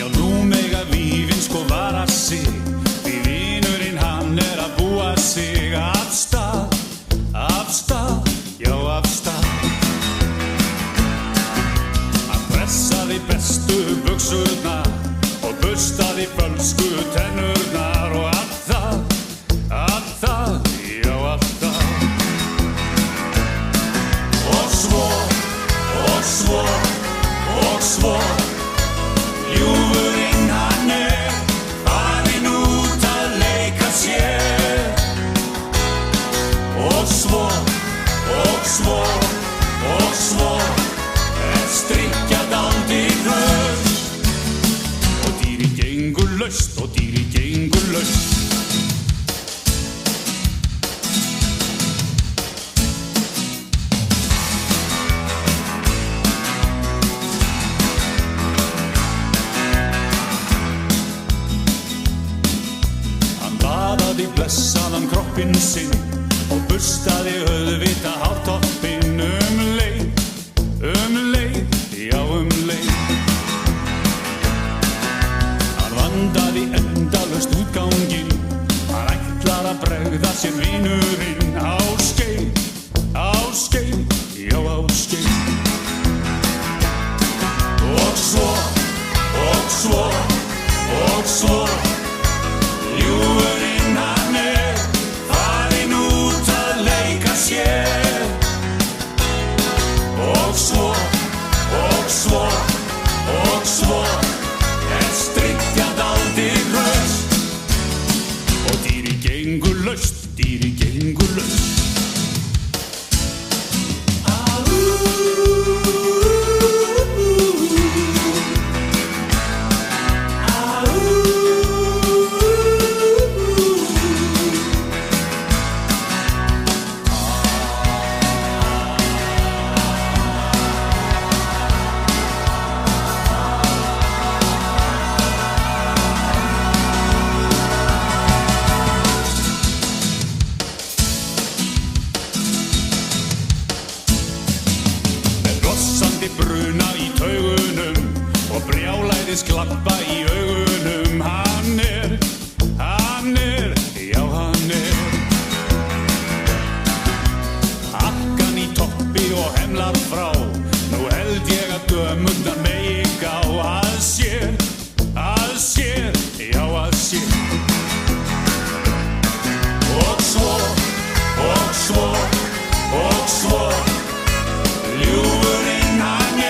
Já, nú mega vífin sko vara sig, því vinurinn hann að búa sig af stað, já af stað. Hann pressaði bestu buxurnar og burstaði fölsku tennurnar og allt það, já allt það. Og svo ljúfurinn hann farinn út að leika sér. Og svo strikja dálítið laust, og dýrið gengur laust, Hann baðaði blessaðan kroppinn sinn og burstaði auðvitað hártoppinn leið, já leið. Hann vandaði endalaust útganginn, hann ætlar að bregða sér vinurinn á skeið, já á skeið. Og svo ljúfurinn hann farinn út að leika sér. Og svo strikja dálítið laust, og dýrið gengur laust. Bruna í taugunum og brjálæðisklappa í augunum. Hann já hann Hakkan í toppi og hemlar frá, nú held ég að dömurnar megi gá. Að sér, já að sér. Og svo ljúfurinn hann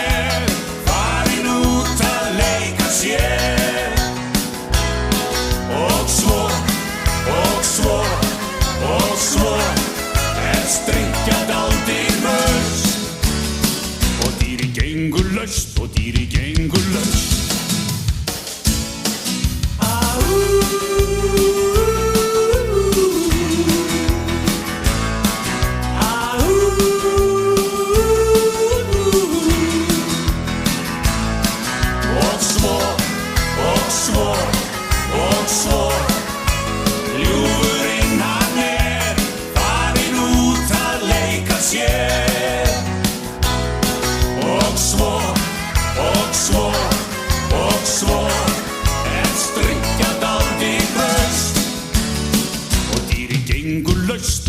farinn út að leika sér. Og svo strikja dálítið laust, og dýrið gengur laust. Og svo ljúfurinn hann farinn út að leika sér. Og svo strikja dálítið laust, og dýrið gengur laust,